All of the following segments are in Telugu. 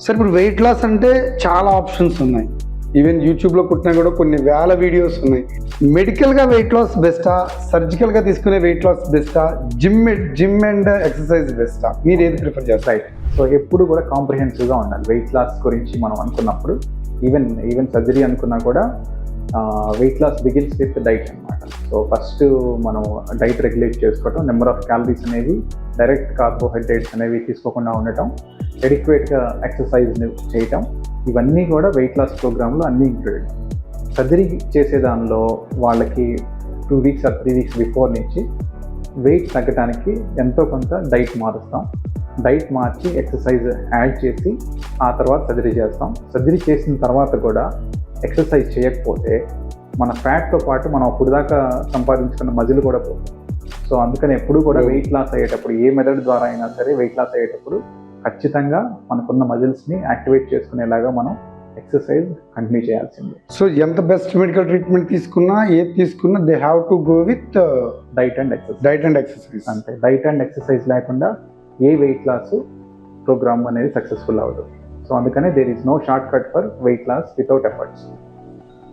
సార్ ఇప్పుడు వెయిట్ లాస్ అంటే చాలా ఆప్షన్స్ ఉన్నాయి. ఈవెన్ యూట్యూబ్లో కుట్టినా కూడా కొన్ని వేల వీడియోస్ ఉన్నాయి. మెడికల్గా వెయిట్ లాస్ బెస్టా, సర్జికల్గా తీసుకునే వెయిట్ లాస్ బెస్టా, జిమ్ అండ్ ఎక్సర్సైజ్ బెస్టా? మీరు ఏది ప్రిఫర్ చేస్తారు? రైట్. సో ఎప్పుడు కూడా కాంప్రిహెన్సివ్గా ఉండాలి. వెయిట్ లాస్ గురించి మనం అనుకున్నప్పుడు ఈవెన్ సర్జరీ అనుకున్నా కూడా weight loss begins with diet అనమాట. సో ఫస్ట్ మనం డైట్ రెగ్యులేట్ చేసుకోవటం, నెంబర్ ఆఫ్ క్యాలరీస్ అనేవి, డైరెక్ట్ కార్బోహైడ్రేట్స్ అనేవి తీసుకోకుండా ఉండటం, ఎడిక్వేట్గా ఎక్సర్సైజ్ చేయటం, ఇవన్నీ కూడా వెయిట్ లాస్ ప్రోగ్రాంలో అన్నీ ఇంక్లూడెడ్. సర్జరీ చేసే దానిలో వాళ్ళకి 2 weeks or 3 weeks బిఫోర్ నుంచి వెయిట్ తగ్గడానికి ఎంతో కొంత డైట్ మారుస్తాం. డైట్ మార్చి ఎక్సర్సైజ్ యాడ్ చేసి ఆ తర్వాత సర్జరీ చేస్తాం. సర్జరీ చేసిన తర్వాత కూడా ఎక్సర్సైజ్ చేయకపోతే మన ఫ్యాట్తో పాటు మనం అప్పుడు దాకా సంపాదించుకున్న మజిల్ కూడా పోతుంది. సో అందుకని ఎప్పుడు కూడా వెయిట్ లాస్ అయ్యేటప్పుడు, ఏ మెథడ్ ద్వారా అయినా సరే వెయిట్ లాస్ అయ్యేటప్పుడు ఖచ్చితంగా మనకున్న మజిల్స్ని యాక్టివేట్ చేసుకునేలాగా మనం ఎక్సర్సైజ్ కంటిన్యూ చేయాల్సిందే. సో ఎంత బెస్ట్ మెడికల్ ట్రీట్మెంట్ తీసుకున్నా, ఏది తీసుకున్నా, they have to go with diet and exercise. అంతే, డైట్ అండ్ ఎక్సర్సైజ్ లేకుండా ఏ వెయిట్ లాస్ ప్రోగ్రామ్ అనేది సక్సెస్ఫుల్ అవ్వదు. సో అందుకనే there is no shortcut for weight loss without efforts.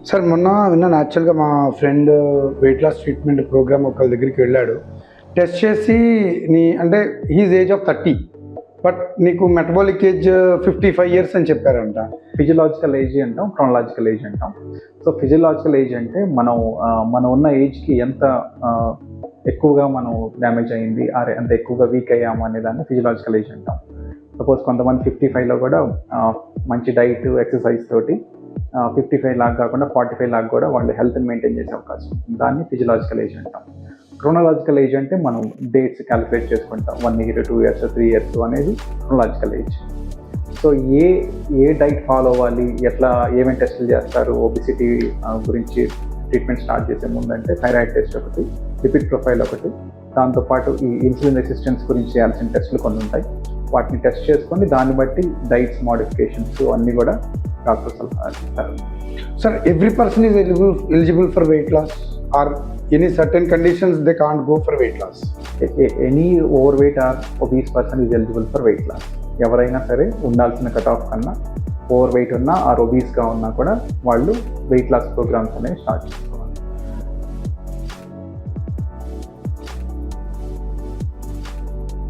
Sir మొన్న విన్నాను, యాక్చువల్గా మా friend weight loss treatment program ఒకళ్ళ దగ్గరికి వెళ్ళాడు. టెస్ట్ చేసి అంటే హీజ్ ఏజ్ ఆఫ్ 30, బట్ నీకు మెటబాలిక్ ఏజ్ 55 years అని చెప్పారంట. ఫిజియలాజికల్ ఏజ్ అంటాం, క్రోనలాజికల్ ఏజ్ అంటాం. సో ఫిజియలాజికల్ ఏజ్ అంటే మనం ఉన్న ఏజ్కి ఎంత ఎక్కువగా మనం డ్యామేజ్ అయ్యింది, ఎంత ఎక్కువగా వీక్ అయ్యాము అనే దాన్ని ఫిజియలాజికల్ ఏజ్ అంటాం. సపోజ్ కొంతమంది 55లో కూడా మంచి డైట్ ఎక్సర్సైజ్ తోటి 55 లాగా కాకుండా 45 లాగా కూడా వాళ్ళు హెల్త్ని మెయింటైన్ చేసే అవకాశం, దాన్ని ఫిజియలాజికల్ ఏజ్ అంటాం. క్రోనలాజికల్ ఏజ్ అంటే మనం డేట్స్ క్యాలిక్యులేట్ చేసుకుంటాం, 1 year 2 years 3 years అనేది క్రోనలాజికల్ ఏజ్. సో ఏ డైట్ ఫాలో అవ్వాలి, ఎట్లా ఏమేమి టెస్టులు చేస్తారు, ఒబిసిటీ గురించి ట్రీట్మెంట్ స్టార్ట్ చేసే ముందంటే థైరాయిడ్ టెస్ట్ ఒకటి, లిపిడ్ ప్రొఫైల్ ఒకటి, దాంతోపాటు ఈ ఇన్సులిన్ రెసిస్టెన్స్ గురించి చేయాల్సిన టెస్టులు కొన్ని ఉంటాయి. వాటిని టెస్ట్ చేసుకొని దాన్ని బట్టి డైట్స్ మోడిఫికేషన్స్ అన్నీ కూడా డాక్టర్ సలహా ఇస్తారు. Sir every person is eligible for weight loss or any certain conditions they can't go for weight loss? Any overweight or obese person is eligible for weight loss. ఎవరైనా సరే ఉండాల్సిన కట్ ఆఫ్ కన్నా ఓవర్ వెయిట్ ఉన్నా ఆర్ ఒబీస్గా ఉన్నా కూడా వాళ్ళు వెయిట్ లాస్ ప్రోగ్రామ్స్ అనేవి స్టార్ట్ చేస్తారు.